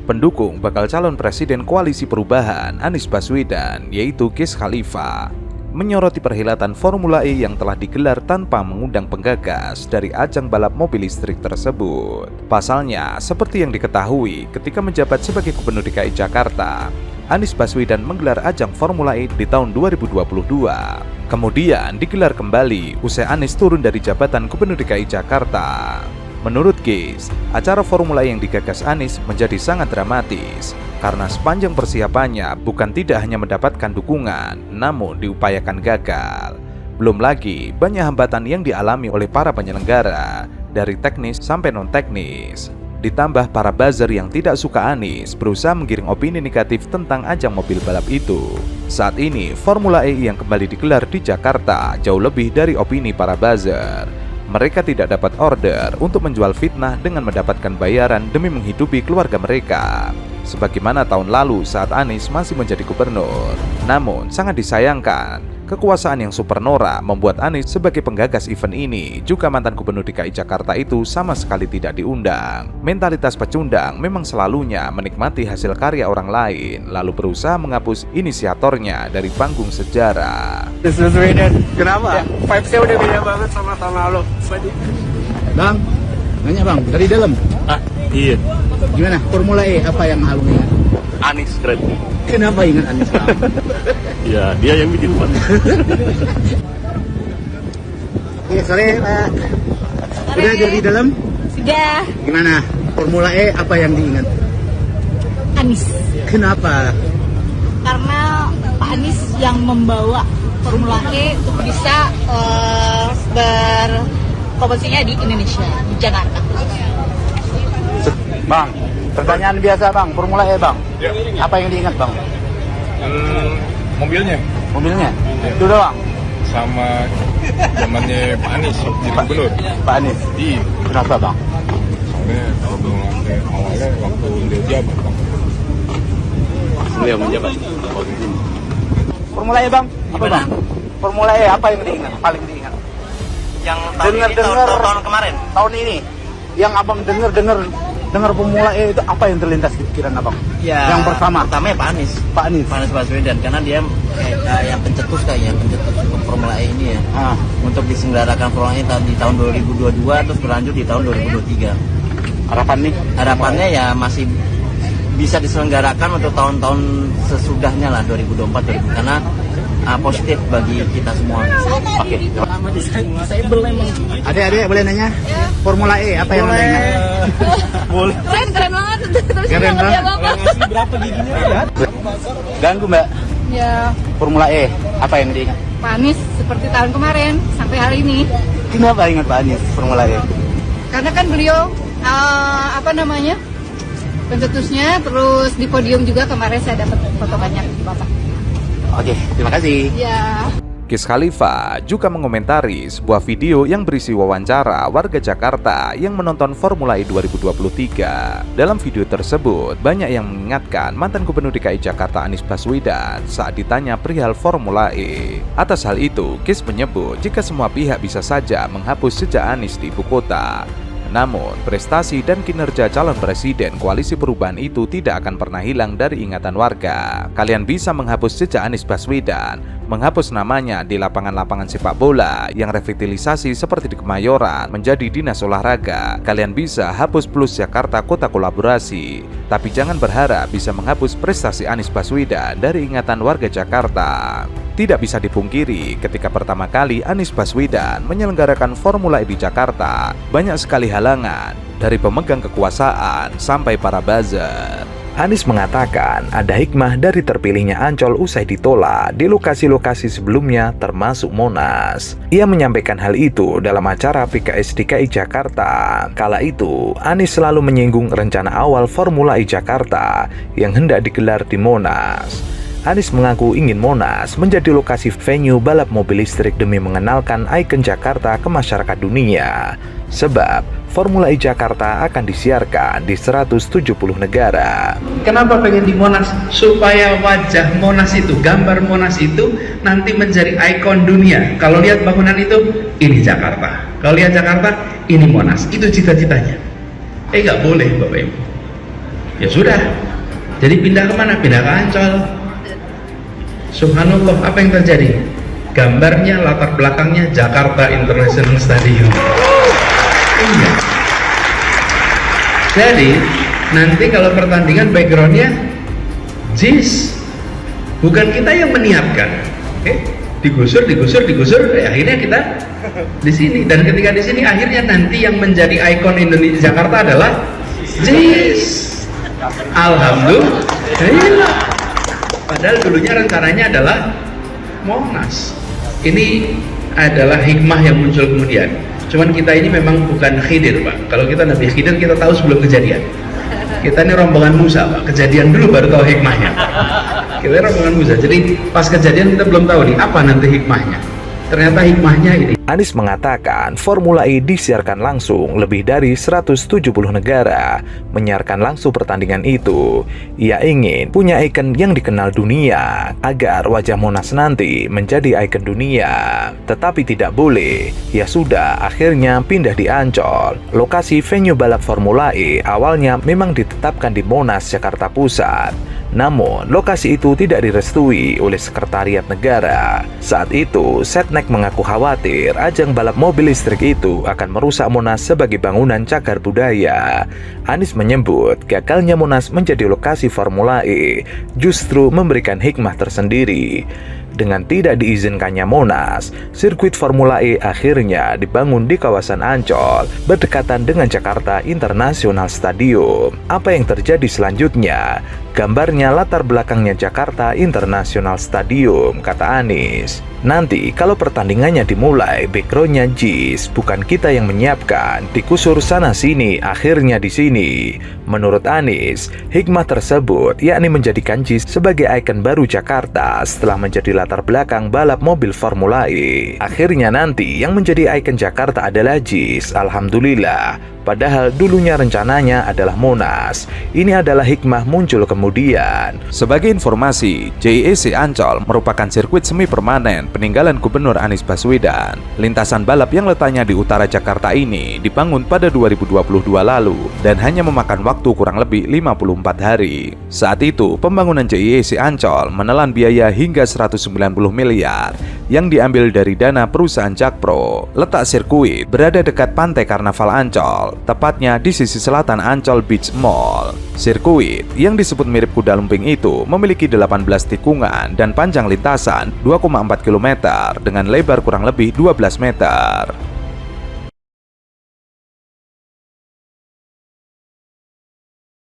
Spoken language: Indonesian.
pendukung bakal calon presiden Koalisi Perubahan Anies Baswedan, yaitu Wiz Khalifa, menyoroti perhelatan Formula E yang telah digelar tanpa mengundang penggagas dari ajang balap mobil listrik tersebut. Pasalnya, seperti yang diketahui ketika menjabat sebagai Gubernur DKI Jakarta, Anies Baswedan menggelar ajang Formula E di tahun 2022. Kemudian digelar kembali usai Anies turun dari jabatan Gubernur DKI Jakarta. Menurut Wiz, acara Formula E yang digagas Anies menjadi sangat dramatis karena sepanjang persiapannya bukan tidak hanya mendapatkan dukungan, namun diupayakan gagal. Belum lagi banyak hambatan yang dialami oleh para penyelenggara, dari teknis sampai non-teknis. Ditambah para buzzer yang tidak suka Anies berusaha menggiring opini negatif tentang ajang mobil balap itu. Saat ini, Formula E yang kembali digelar di Jakarta jauh lebih dari opini para buzzer. Mereka tidak dapat order untuk menjual fitnah dengan mendapatkan bayaran demi menghidupi keluarga mereka, sebagaimana tahun lalu saat Anies masih menjadi gubernur. Namun, sangat disayangkan, kekuasaan yang supernora membuat Anies sebagai penggagas event ini, juga mantan Gubernur DKI Jakarta itu sama sekali tidak diundang. Mentalitas pecundang memang selalunya menikmati hasil karya orang lain, lalu berusaha menghapus inisiatornya dari panggung sejarah. Kenapa? Vibes-nya udah beda banget sama tahun lalu. Bang, nanya bang, dari dalam? Iya. Gimana? Formula E apa yang Alung ingat? Anies keren. Kenapa ingat Anies bang? Ya, dia yang bikin Pak. Iya, sore Pak. Sudah dari dalam? Sudah. Gimana? Formula E apa yang diingat? Anies. Kenapa? Karena Pak Anies yang membawa Formula E untuk bisa berkompetisinya di Indonesia, di Jakarta. Bang, pertanyaan biasa bang, Formula E bang. Ya. Apa yang diingat bang? Mobilnya Mobilnya? Ya. Itu doang? sama zamannya Pak Anies jadi gubernur. Pak Anies? Iya. Kenapa bang? Soalnya kalau belum awalnya waktu dia jabat bang. Beliau menjabat. Formula E bang? Apa bang? Formula E apa yang diingat? Paling diingat? Yang tahun ini, tahun kemarin. Tahun ini yang abang dengar Formula E itu apa yang terlintas di pikiran abang? Ya, yang pertama ya Pak Anies. Pak Anies. Pak Anies Baswedan, karena dia yang pencetus untuk Formula E ini ya. Untuk diselenggarakan Formula E di tahun 2022 terus berlanjut di tahun 2023. Harapannya ya masih bisa diselenggarakan untuk tahun-tahun sesudahnya lah, 2024 karena positif bagi kita semua. Oke. Adik-adik boleh nanya? Formula E apa yang Anda ingat? Boleh. Keren banget. Keren banget. Berapa giginya? Ganggu mbak? Ya, Formula E apa yang diingat? Pak Anies seperti tahun kemarin sampai hari ini. Kenapa ingat Pak Anies Formula E? Karena kan beliau pencetusnya, terus di podium juga kemarin saya dapat foto banyak di Bapak. Oke, terima kasih. Ya. Wiz Khalifa juga mengomentari sebuah video yang berisi wawancara warga Jakarta yang menonton Formula E 2023. Dalam video tersebut, banyak yang mengingatkan mantan Gubernur DKI Jakarta Anies Baswedan saat ditanya perihal Formula E. Atas hal itu, Wiz menyebut jika semua pihak bisa saja menghapus jejak Anies di ibu kota. Namun, prestasi dan kinerja calon presiden Koalisi Perubahan itu tidak akan pernah hilang dari ingatan warga. Kalian bisa menghapus jejak Anies Baswedan, menghapus namanya di lapangan-lapangan sepak bola yang revitalisasi seperti di Kemayoran menjadi dinas olahraga. Kalian bisa hapus Plus Jakarta Kota Kolaborasi, tapi jangan berharap bisa menghapus prestasi Anies Baswedan dari ingatan warga Jakarta. Tidak bisa dipungkiri, ketika pertama kali Anies Baswedan menyelenggarakan Formula E di Jakarta, banyak sekali halangan, dari pemegang kekuasaan sampai para buzzer. Anies mengatakan ada hikmah dari terpilihnya Ancol usai ditolak di lokasi-lokasi sebelumnya termasuk Monas. Ia menyampaikan hal itu dalam acara PKS DKI Jakarta. Kala itu, Anies selalu menyinggung rencana awal Formula E Jakarta yang hendak digelar di Monas. Anies mengaku ingin Monas menjadi lokasi venue balap mobil listrik demi mengenalkan ikon Jakarta ke masyarakat dunia. Sebab Formula E Jakarta akan disiarkan di 170 negara. Kenapa pengen di Monas? Supaya wajah Monas itu, gambar Monas itu nanti menjadi ikon dunia. Kalau lihat bangunan itu, ini Jakarta. Kalau lihat Jakarta, ini Monas. Itu cita-citanya. Nggak boleh Bapak Ibu. Ya sudah, jadi pindah kemana? Pindah ke Ancol. Subhanallah, apa yang terjadi? Gambarnya, latar belakangnya Jakarta International Stadium. Iya. Jadi nanti kalau pertandingan backgroundnya JIS, bukan kita yang meniapkan. Digusur, akhirnya kita di sini. Dan ketika di sini, akhirnya nanti yang menjadi ikon Indonesia Jakarta adalah JIS. Alhamdulillah. Padahal dulunya rencananya adalah Monas. Ini adalah hikmah yang muncul kemudian. Cuman kita ini memang bukan Khidir, Pak. Kalau kita Nabi Khidir, kita tahu sebelum kejadian. Kita ini rombongan Musa, Pak. Kejadian dulu baru tahu hikmahnya. Kita rombongan Musa. Jadi pas kejadian kita belum tahu nih apa nanti hikmahnya. Ternyata hikmahnya ini. Anies mengatakan Formula E disiarkan langsung lebih dari 170 negara menyiarkan langsung pertandingan itu. Ia ingin punya ikon yang dikenal dunia agar wajah Monas nanti menjadi ikon dunia. Tetapi tidak boleh. Ya sudah, akhirnya pindah di Ancol. Lokasi venue balap Formula E awalnya memang ditetapkan di Monas, Jakarta Pusat. Namun, lokasi itu tidak direstui oleh Sekretariat Negara. Saat itu, Setnek mengaku khawatir ajang balap mobil listrik itu akan merusak Monas sebagai bangunan cagar budaya. Anies menyebut gagalnya Monas menjadi lokasi Formula E justru memberikan hikmah tersendiri. Dengan tidak diizinkannya Monas, sirkuit Formula E akhirnya dibangun di kawasan Ancol, berdekatan dengan Jakarta International Stadium. Apa yang terjadi selanjutnya? Gambarnya latar belakangnya Jakarta International Stadium, kata Anies. Nanti kalau pertandingannya dimulai, backgroundnya JIS, bukan kita yang menyiapkan, dikusur sana sini, akhirnya di sini. Menurut Anies, hikmah tersebut yakni menjadikan JIS sebagai ikon baru Jakarta setelah menjadi latar belakang balap mobil Formula E. Akhirnya nanti yang menjadi ikon Jakarta adalah JIS, alhamdulillah. Padahal dulunya rencananya adalah Monas. Ini adalah hikmah muncul kemudian. Sebagai informasi, JIEC Ancol merupakan sirkuit semi permanen peninggalan Gubernur Anies Baswedan. Lintasan balap yang letaknya di utara Jakarta ini dibangun pada 2022 lalu dan hanya memakan waktu kurang lebih 54 hari. Saat itu, pembangunan JIEC Ancol menelan biaya hingga 190 miliar yang diambil dari dana perusahaan Jakpro. Letak sirkuit berada dekat pantai Karnaval Ancol, tepatnya di sisi selatan Ancol Beach Mall. Sirkuit yang disebut mirip kuda lumping itu memiliki 18 tikungan dan panjang lintasan 2,4 km dengan lebar kurang lebih 12 meter.